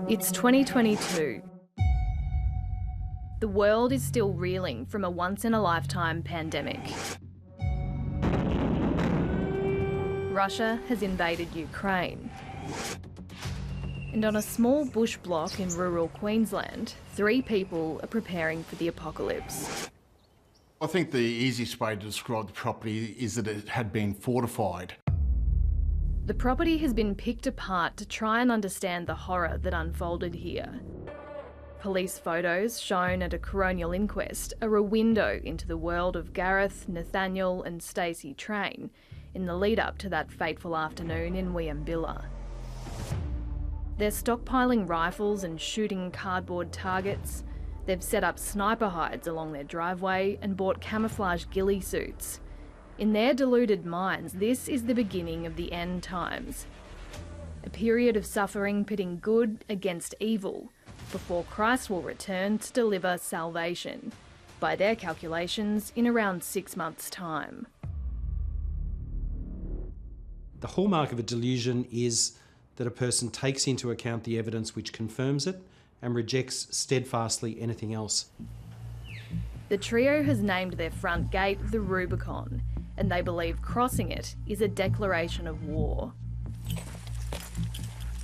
It's 2022. The world is still reeling from a once-in-a-lifetime pandemic. Russia has invaded Ukraine. And on a small bush block in rural Queensland, 3 people are preparing for the apocalypse. I think the easiest way to describe the property is that it had been fortified. The property has been picked apart to try and understand the horror that unfolded here. Police photos shown at a coronial inquest are a window into the world of Gareth, Nathaniel and Stacey Train in the lead up to that fateful afternoon in Wieambilla. They're stockpiling rifles and shooting cardboard targets. They've set up sniper hides along their driveway and bought camouflage ghillie suits. In their deluded minds, this is the beginning of the end times. A period of suffering pitting good against evil before Christ will return to deliver salvation, by their calculations, in around 6 months' time. The hallmark of a delusion is that a person takes into account the evidence which confirms it and rejects steadfastly anything else. The trio has named their front gate the Rubicon, and they believe crossing it is a declaration of war.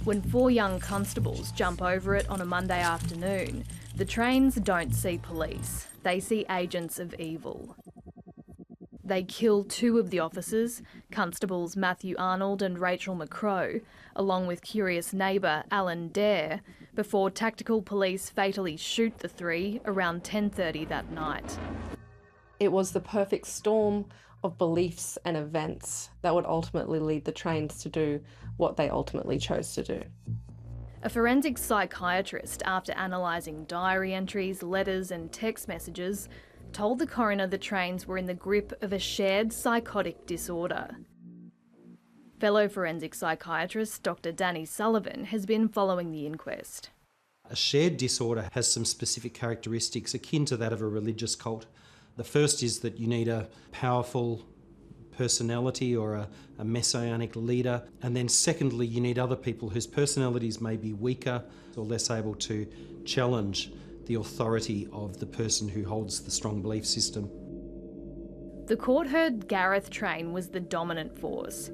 When 4 young constables jump over it on a Monday afternoon, the Trains don't see police, they see agents of evil. They kill 2 of the officers, Constables Matthew Arnold and Rachel McCrow, along with curious neighbour Alan Dare, before tactical police fatally shoot the 3 around 10:30 that night. It was the perfect storm of beliefs and events that would ultimately lead the Trains to do what they ultimately chose to do. A forensic psychiatrist, after analysing diary entries, letters and text messages, told the coroner the Trains were in the grip of a shared psychotic disorder. Fellow forensic psychiatrist Dr. Danny Sullivan has been following the inquest. A shared disorder has some specific characteristics akin to that of a religious cult. The first is that you need a powerful personality or a messianic leader. And then secondly, you need other people whose personalities may be weaker or less able to challenge the authority of the person who holds the strong belief system. The court heard Gareth Train was the dominant force.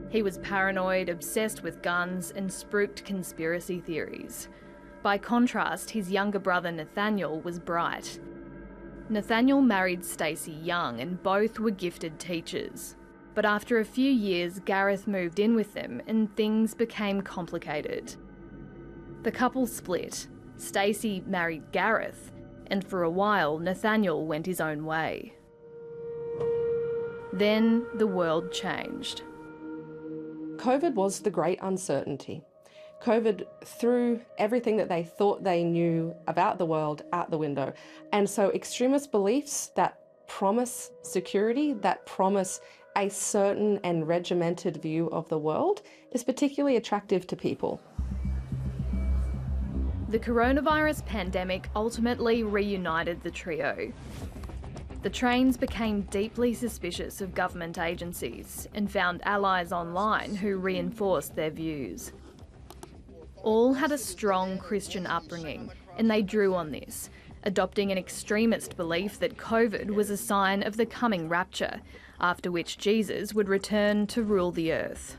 He was paranoid, obsessed with guns and spruiked conspiracy theories. By contrast, his younger brother Nathaniel was bright. Nathaniel married Stacey young and both were gifted teachers. But after a few years, Gareth moved in with them and things became complicated. The couple split. Stacey married Gareth, and for a while Nathaniel went his own way. Then the world changed. COVID was the great uncertainty. COVID threw everything that they thought they knew about the world out the window. And so extremist beliefs that promise security, that promise a certain and regimented view of the world, is particularly attractive to people. The coronavirus pandemic ultimately reunited the trio. The Trains became deeply suspicious of government agencies and found allies online who reinforced their views. All had a strong Christian upbringing, and they drew on this, adopting an extremist belief that COVID was a sign of the coming rapture, after which Jesus would return to rule the earth.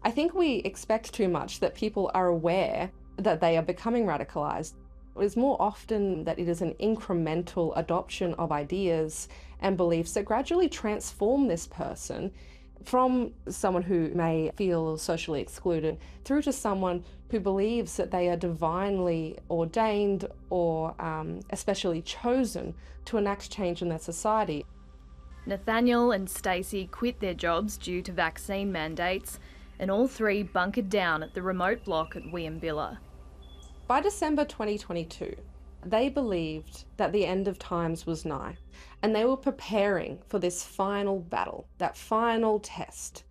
I think we expect too much that people are aware that they are becoming radicalised. It is more often that it is an incremental adoption of ideas and beliefs that gradually transform this person from someone who may feel socially excluded through to someone who believes that they are divinely ordained or especially chosen to enact change in their society. Nathaniel and Stacey quit their jobs due to vaccine mandates, and all 3 bunkered down at the remote block at Wieambilla. By December 2022, they believed that the end of times was nigh, and they were preparing for this final battle, that final test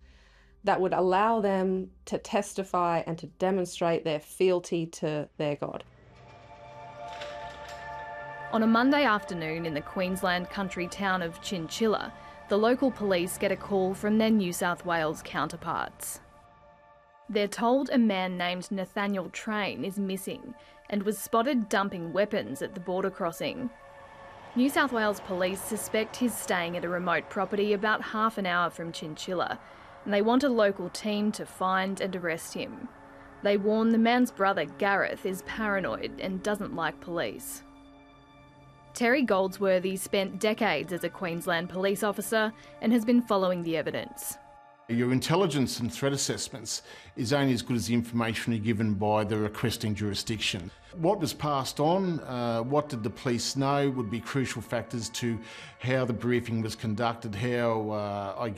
that would allow them to testify and to demonstrate their fealty to their God. On a Monday afternoon in the Queensland country town of Chinchilla, the local police get a call from their New South Wales counterparts. They're told a man named Nathaniel Train is missing and was spotted dumping weapons at the border crossing. New South Wales police suspect he's staying at a remote property about half an hour from Chinchilla, and they want a local team to find and arrest him. They warn the man's brother Gareth is paranoid and doesn't like police. Terry Goldsworthy spent decades as a Queensland police officer and has been following the evidence. Your intelligence and threat assessments is only as good as the information you're given by the requesting jurisdiction. What was passed on, what did the police know, would be crucial factors to how the briefing was conducted, how,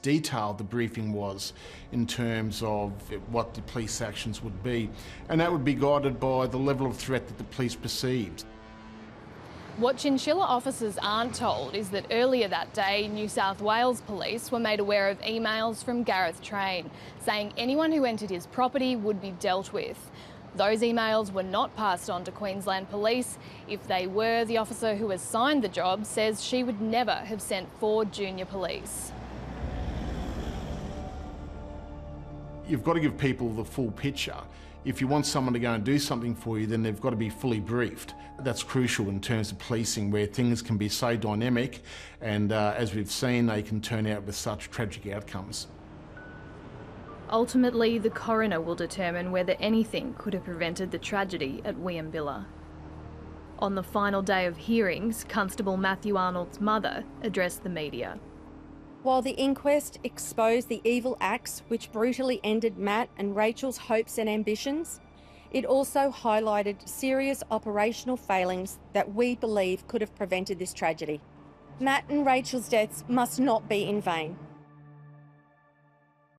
detailed the briefing was in terms of what the police actions would be. And that would be guided by the level of threat that the police perceived. What Chinchilla officers aren't told is that earlier that day, New South Wales police were made aware of emails from Gareth Train saying anyone who entered his property would be dealt with. Those emails were not passed on to Queensland police. If they were, the officer who has signed the job says she would never have sent 4 junior police. You've got to give people the full picture. If you want someone to go and do something for you, then they've got to be fully briefed. That's crucial in terms of policing, where things can be so dynamic and, as we've seen, they can turn out with such tragic outcomes. Ultimately, the coroner will determine whether anything could have prevented the tragedy at Wieambilla. On the final day of hearings, Constable Matthew Arnold's mother addressed the media. While the inquest exposed the evil acts which brutally ended Matt and Rachel's hopes and ambitions, it also highlighted serious operational failings that we believe could have prevented this tragedy. Matt and Rachel's deaths must not be in vain.